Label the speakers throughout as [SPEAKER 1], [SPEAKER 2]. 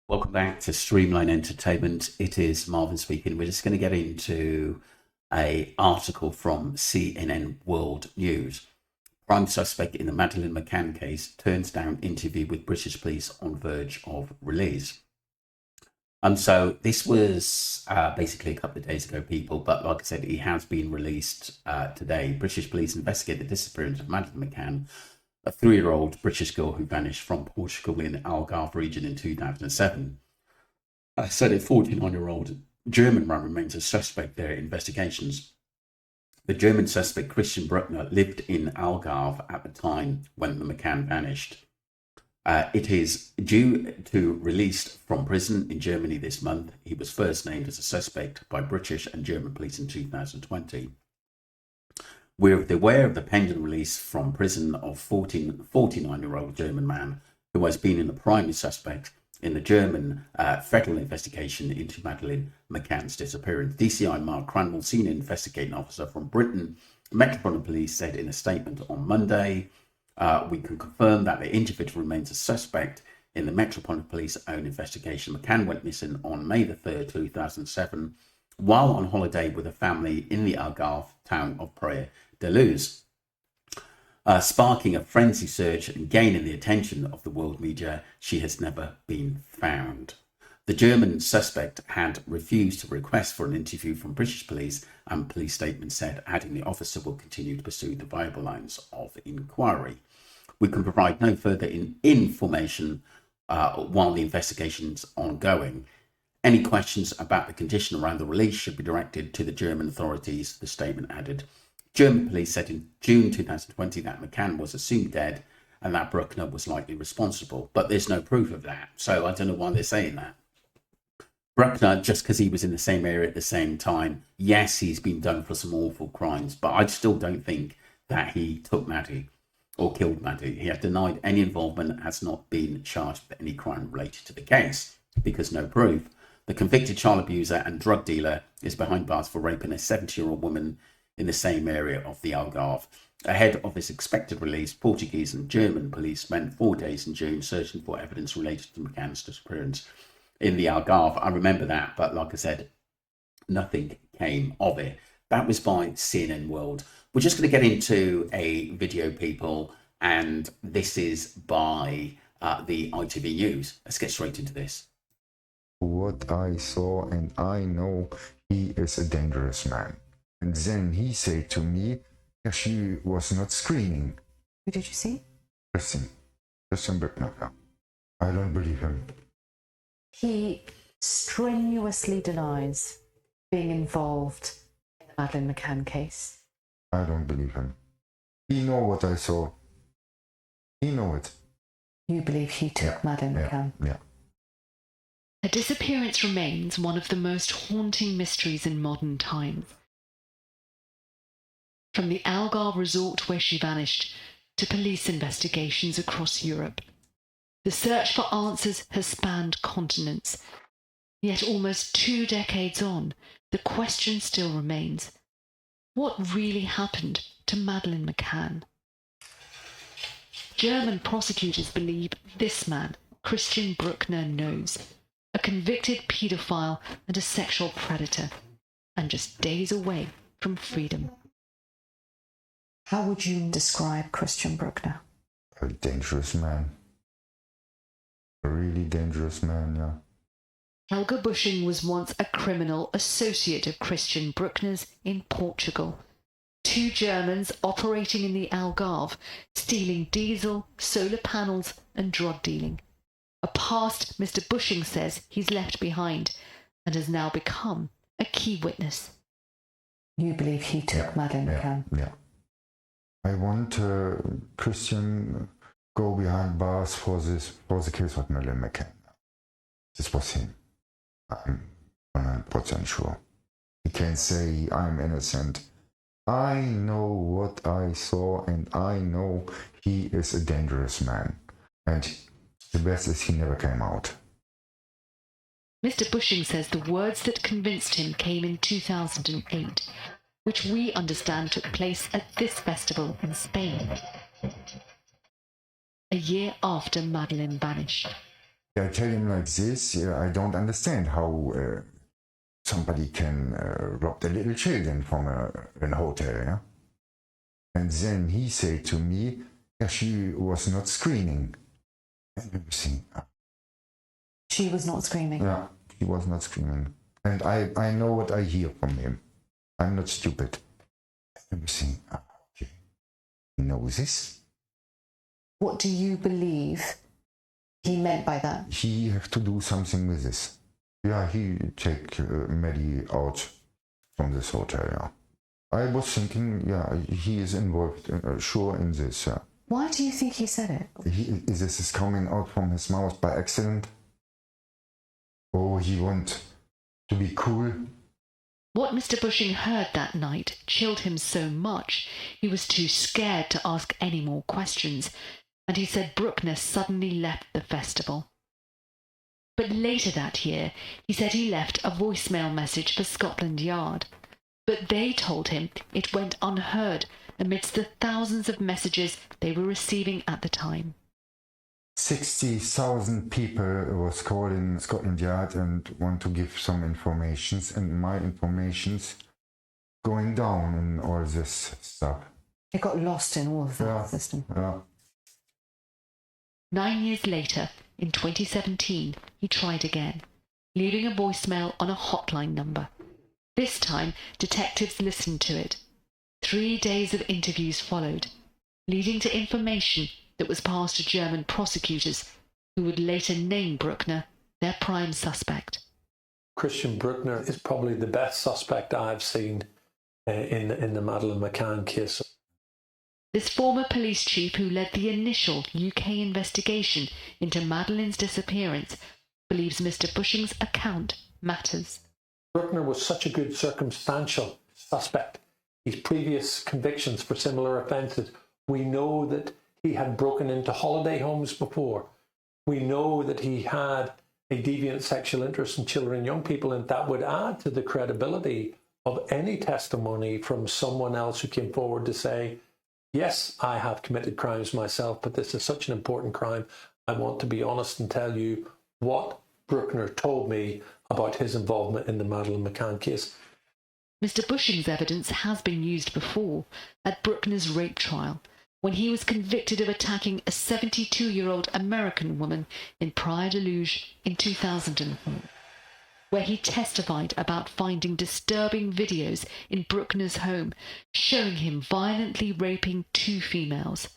[SPEAKER 1] Welcome back to Streamline Entertainment. It is Marvin speaking. We're just going to get into a article from CNN World News. Prime suspect in the Madeleine McCann case turns down interview with British police on verge of release. So this was basically a couple of days ago, people, but like I said, he has been released today. British police investigate the disappearance of Madeleine McCann, a 3-year-old British girl who vanished from Portugal in the Algarve region in 2007. Said a 49-year-old German man remains a suspect in their investigations. The German suspect, Christian Bruckner, lived in Algarve at the time when the McCann vanished. It is due to release from prison in Germany this month. He was first named as a suspect by British and German police in 2020. We're aware of the pending release from prison of 49-year-old German man who has been in the primary suspect in the German federal investigation into Madeleine McCann's disappearance. DCI Mark Cranwell, senior investigating officer from Britain Metropolitan Police, said in a statement on Monday, we can confirm that the individual remains a suspect in the Metropolitan Police own investigation. McCann went missing on May the 3rd, 2007, while on holiday with a family in the Algarve town of Praia de Luz, sparking a frenzy search and gaining the attention of the world media. She has never been found. The German suspect had refused to request for an interview from British police, and police statement said, adding the officer will continue to pursue the viable lines of inquiry. We can provide no further information while the investigation is ongoing. Any questions about the condition around the release should be directed to the German authorities, the statement added. German police said in June 2020 that McCann was assumed dead and that Bruckner was likely responsible, but there's no proof of that, so I don't know why they're saying that. Bruckner, just because he was in the same area at the same time, yes, he's been done for some awful crimes, but I still don't think that he took Maddie or killed Maddie. He has denied any involvement and has not been charged with any crime related to the case because no proof. The convicted child abuser and drug dealer is behind bars for raping a 70-year-old woman in the same area of the Algarve. Ahead of his expected release, Portuguese and German police spent 4 days in June searching for evidence related to McCann's disappearance in the Algarve. I remember that, but like I said, nothing came of it. That was by CNN World. We're just going to get into a video, people, and this is by the ITV News. Let's get straight into this.
[SPEAKER 2] What I saw, and I know he is a dangerous man. And then he said to me, she was not screaming.
[SPEAKER 3] Who did you see?
[SPEAKER 2] Christian Bruckner. I don't believe him.
[SPEAKER 3] He strenuously denies being involved in the Madeleine McCann case.
[SPEAKER 2] I don't believe him. He know what I saw. He know it.
[SPEAKER 3] You believe he took Madeleine McCann?
[SPEAKER 2] Yeah.
[SPEAKER 4] Her disappearance remains one of the most haunting mysteries in modern times. From the Algarve resort where she vanished to police investigations across Europe, the search for answers has spanned continents. Yet almost 2 decades on, the question still remains: what really happened to Madeleine McCann? German prosecutors believe this man, Christian Bruckner, knows. A convicted paedophile and a sexual predator, and just days away from freedom.
[SPEAKER 3] How would you describe Christian Bruckner?
[SPEAKER 2] A dangerous man. A really dangerous man, yeah.
[SPEAKER 4] Helga Busching was once a criminal associate of Christian Bruckner's in Portugal. 2 Germans operating in the Algarve, stealing diesel, solar panels and drug dealing. A past Mr. Busching says he's left behind and has now become a key witness.
[SPEAKER 3] You believe he took Madeleine McCann?
[SPEAKER 2] Yeah. I want Christian go behind bars for the case of Madeleine McCann. This was him. I'm 100% sure. He can say I'm innocent. I know what I saw, and I know he is a dangerous man. And the best is he never came out.
[SPEAKER 4] Mr. Busching says the words that convinced him came in 2008, which we understand took place at this festival in Spain, a year after Madeleine vanished.
[SPEAKER 2] I tell him like this, I don't understand how somebody can rob the little children from a hotel, yeah? And then he said to me, yeah, she was not screaming. And everything.
[SPEAKER 3] She was not screaming.
[SPEAKER 2] Yeah, he was not screaming. And I know what I hear from him. I'm not stupid. Everything. Okay. He knows this.
[SPEAKER 3] What do you believe he meant by that?
[SPEAKER 2] He have to do something with this. Yeah, he take Maddie out from this hotel, yeah. I was thinking, yeah, he is involved, sure, in this, yeah.
[SPEAKER 3] Why do you think he said it?
[SPEAKER 2] This is coming out from his mouth by accident? Oh, he want to be cool?
[SPEAKER 4] What Mr. Bushing heard that night chilled him so much he was too scared to ask any more questions, and he said Bruckner suddenly left the festival. But later that year, he said he left a voicemail message for Scotland Yard. But they told him it went unheard amidst the thousands of messages they were receiving at the time.
[SPEAKER 2] 60,000 people was calling Scotland Yard and want to give some informations, and my information's going down in all this stuff.
[SPEAKER 3] It got lost in all of that
[SPEAKER 2] Yeah,
[SPEAKER 3] system.
[SPEAKER 2] yeah.
[SPEAKER 4] 9 years later, in 2017, he tried again, leaving a voicemail on a hotline number. This time, detectives listened to it. 3 days of interviews followed, leading to information that was passed to German prosecutors, who would later name Bruckner their prime suspect.
[SPEAKER 5] Christian Bruckner is probably the best suspect I've seen in the Madeleine McCann case.
[SPEAKER 4] This former police chief who led the initial UK investigation into Madeleine's disappearance believes Mr. Bushing's account matters.
[SPEAKER 5] Bruckner was such a good circumstantial suspect. His previous convictions for similar offences, we know that he had broken into holiday homes before. We know that he had a deviant sexual interest in children and young people, and that would add to the credibility of any testimony from someone else who came forward to say, yes, I have committed crimes myself, but this is such an important crime. I want to be honest and tell you what Bruckner told me about his involvement in the Madeleine McCann case.
[SPEAKER 4] Mr. Bushing's evidence has been used before at Bruckner's rape trial, when he was convicted of attacking a 72-year-old American woman in Praia de Luge in 2004, where he testified about finding disturbing videos in Bruckner's home showing him violently raping 2 females.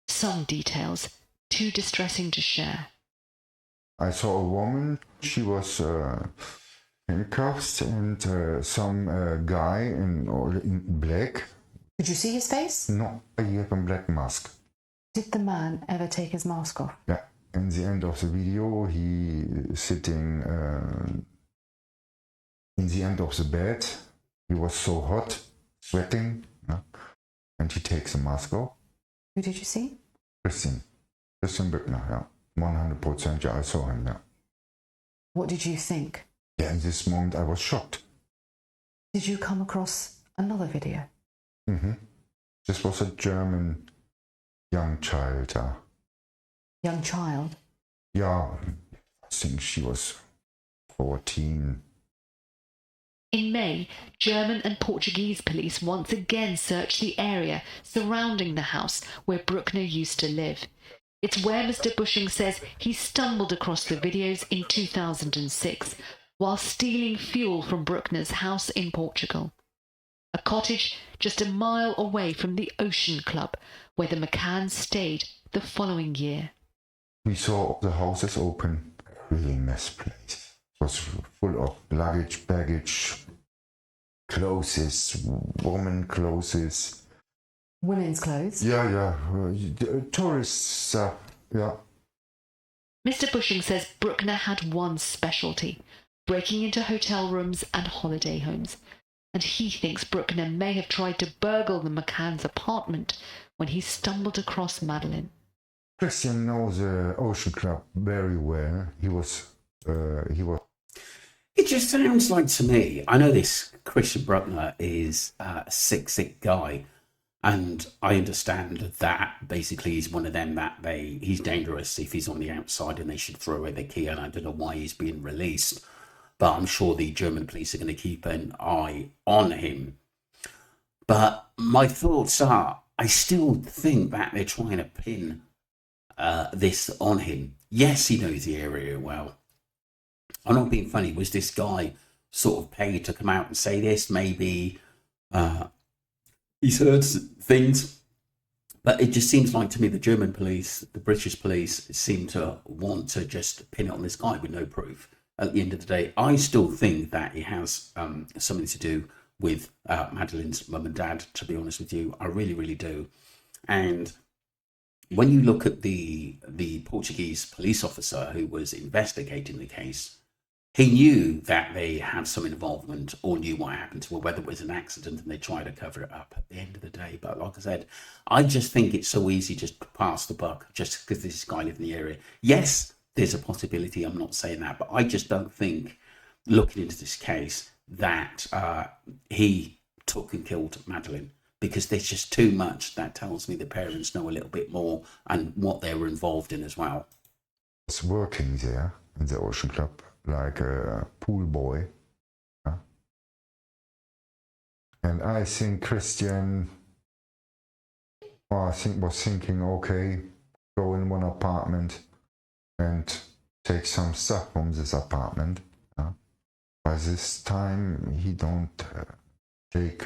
[SPEAKER 4] Some details too distressing to share.
[SPEAKER 2] I saw a woman, she was handcuffed, and some guy in black.
[SPEAKER 3] Did you see his face?
[SPEAKER 2] No, he had a black mask.
[SPEAKER 3] Did the man ever take his mask off?
[SPEAKER 2] Yeah, in the end of the video, he sitting in the end of the bed. He was so hot, sweating, yeah? And he takes the mask off.
[SPEAKER 3] Who did you see?
[SPEAKER 2] Christian Bruckner, yeah. 100%, yeah, I saw him, yeah.
[SPEAKER 3] What did you think?
[SPEAKER 2] Yeah, in this moment I was shocked.
[SPEAKER 3] Did you come across another video?
[SPEAKER 2] Mm-hmm. This was a German young child, yeah.
[SPEAKER 3] Young child?
[SPEAKER 2] Yeah, I think she was 14.
[SPEAKER 4] In May, German and Portuguese police once again searched the area surrounding the house where Bruckner used to live. It's where Mr. Bushing says he stumbled across the videos in 2006 while stealing fuel from Bruckner's house in Portugal, a cottage just a mile away from the Ocean Club where the McCanns stayed the following year.
[SPEAKER 2] We saw the houses open, really mess place. It was full of luggage, baggage, clothes, woman clothes.
[SPEAKER 3] Women's clothes?
[SPEAKER 2] Yeah, tourist stuff, yeah.
[SPEAKER 4] Mr. Bushing says Bruckner had one specialty, breaking into hotel rooms and holiday homes, and he thinks Bruckner may have tried to burgle the McCann's apartment when he stumbled across Madeleine.
[SPEAKER 2] Christian knows the Ocean Club very well. He was.
[SPEAKER 1] It just sounds like to me, I know this Christian Bruckner is a sick guy, And I understand that basically he's one of them that he's dangerous if he's on the outside and they should throw away the key. And I don't know why he's being released, but I'm sure the German police are going to keep an eye on him. But my thoughts are, I still think that they're trying to pin this on him. Yes, he knows the area well. I'm not being funny. Was this guy sort of paid to come out and say this? Maybe he's heard things, but it just seems like to me the German police, the British police, seem to want to just pin it on this guy with no proof. At the end of the day, I still think that it has something to do with Madeleine's mum and dad, to be honest with you. I really, really do. And when you look at the Portuguese police officer who was investigating the case, he knew that they had some involvement or knew what happened to her, whether it was an accident, and they tried to cover it up at the end of the day. But like I said, I just think it's so easy just to pass the buck just because this guy lived in the area. Yes, there's a possibility, I'm not saying that, but I just don't think, looking into this case, that he took and killed Madeleine, because there's just too much that tells me the parents know a little bit more and what they were involved in as well.
[SPEAKER 2] I was working there in the Ocean Club like a pool boy. And I think Christian was thinking, okay, go in one apartment and take some stuff from this apartment. By this time, he don't take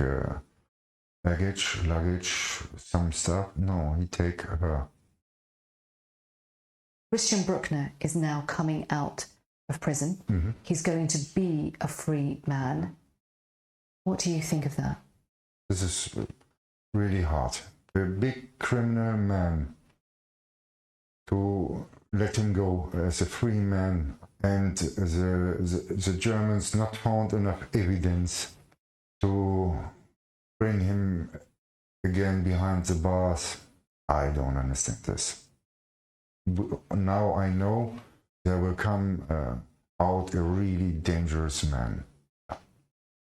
[SPEAKER 2] luggage, some stuff. No, he take her.
[SPEAKER 3] Christian Bruckner is now coming out of prison.
[SPEAKER 2] Mm-hmm.
[SPEAKER 3] He's going to be a free man. What do you think of that?
[SPEAKER 2] This is really hard. A big criminal man, to let him go as a free man, and the Germans not found enough evidence to bring him again behind the bars. I don't understand this. Now I know there will come out a really dangerous man.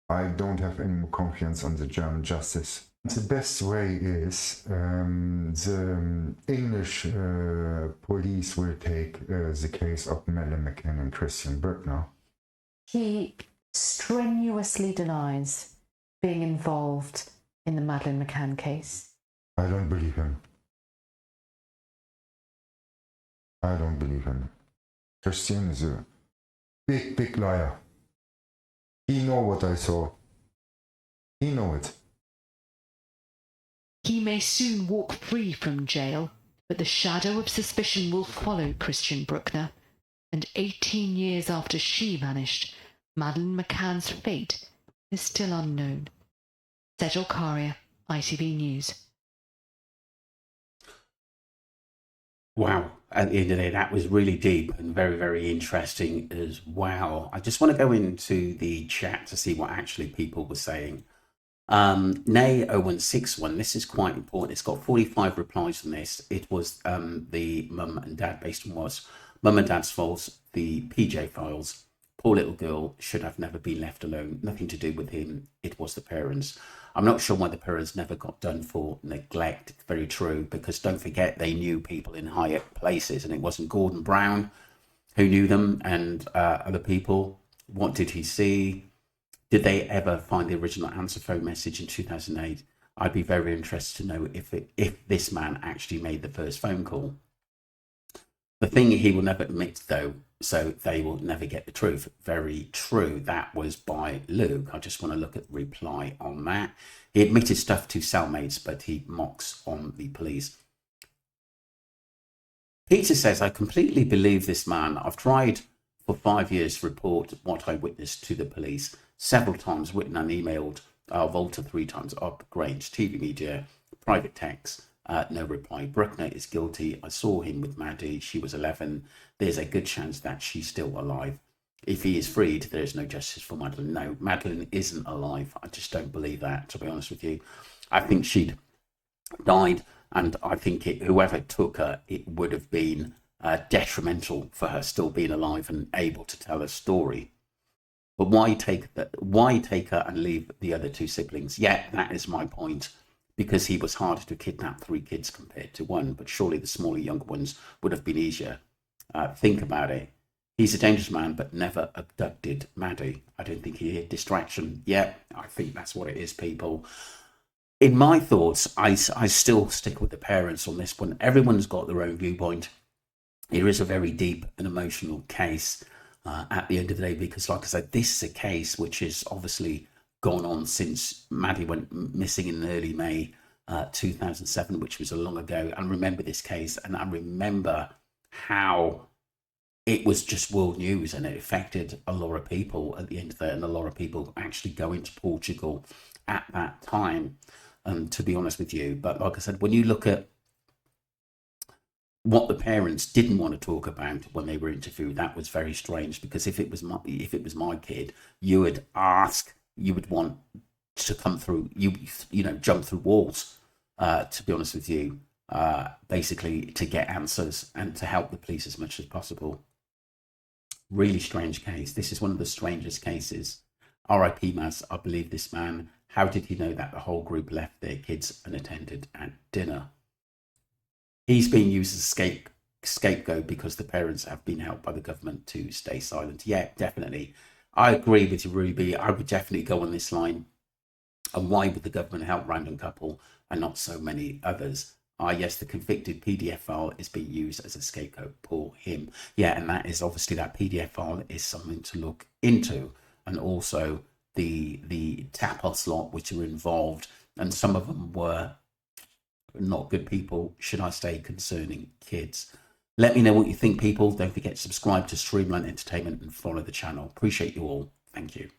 [SPEAKER 2] I don't have any more confidence on the German justice. The best way is the English police will take the case of Madeleine McCann and Christian Bruckner.
[SPEAKER 3] He strenuously denies being involved in the Madeleine McCann case.
[SPEAKER 2] I don't believe him. I don't believe him. Christian is a big, big liar. He know what I saw. He know it.
[SPEAKER 4] He may soon walk free from jail, but the shadow of suspicion will follow Christian Bruckner, and 18 years after she vanished, Madeleine McCann's fate is still unknown. Sejal Karia, ITV News.
[SPEAKER 1] Wow, at the end of the day, that was really deep and very, very interesting as well. I just want to go into the chat to see what actually people were saying. Nay0161, this is quite important. It's got 45 replies on this. It was the mum and dad, based on was mum and dad's faults, the PJ files. Poor little girl should have never been left alone. Nothing to do with him. It was the parents. I'm not sure why the parents never got done for neglect. Very true, because don't forget they knew people in higher places, and it wasn't Gordon Brown who knew them and other people. What did he see? Did they ever find the original answer phone message in 2008? I'd be very interested to know if this man actually made the first phone call. The thing he will never admit, though, so they will never get the truth. Very true. That was by Luke. I just want to look at the reply on that. He admitted stuff to cellmates, but he mocks on the police. Peter says, I completely believe this man. I've tried for 5 years to report what I witnessed to the police. Several times written and emailed Volta 3 times, up Grange, TV media, private text. No reply. Bruckner is guilty. I saw him with Maddie. She was 11. There's a good chance that she's still alive. If he is freed, there is no justice for Madeleine. No, Madeleine isn't alive. I just don't believe that, to be honest with you. I think she'd died, and I think whoever took her, it would have been detrimental for her still being alive and able to tell her story. But why take her and leave the other two siblings? Yeah, that is my point. because he was harder to kidnap 3 kids compared to 1, but surely the smaller, younger ones would have been easier. Think about it. He's a dangerous man, but never abducted Maddie. I don't think he had distraction. Yeah, I think that's what it is, people. In my thoughts, I still stick with the parents on this one. Everyone's got their own viewpoint. It is a very deep and emotional case at the end of the day, because, like I said, this is a case which is obviously gone on since Maddie went missing in early May 2007, which was a long ago. And remember this case, and I remember how it was just world news, and it affected a lot of people at the end of that, and a lot of people actually going to Portugal at that time, to be honest with you. But like I said, when you look at what the parents didn't want to talk about when they were interviewed, that was very strange, because if it was my kid, you would ask, you would want to come through, you know, jump through walls, to be honest with you, basically to get answers and to help the police as much as possible. Really strange case. This is one of the strangest cases. R.I.P. Maz. I believe this man. How did he know that the whole group left their kids unattended at dinner? He's being used as a scapegoat because the parents have been helped by the government to stay silent. Yeah, definitely. I agree with you, Ruby. I would definitely go on this line. And why would the government help random couple and not so many others? Yes, the convicted PDF file is being used as a scapegoat for him. Yeah, and that is obviously, that PDF file is something to look into. And also the tapas lot which are involved, and some of them were not good people, should I say, concerning kids. Let me know what you think, people. Don't forget to subscribe to Streamline Entertainment and follow the channel. Appreciate you all. Thank you.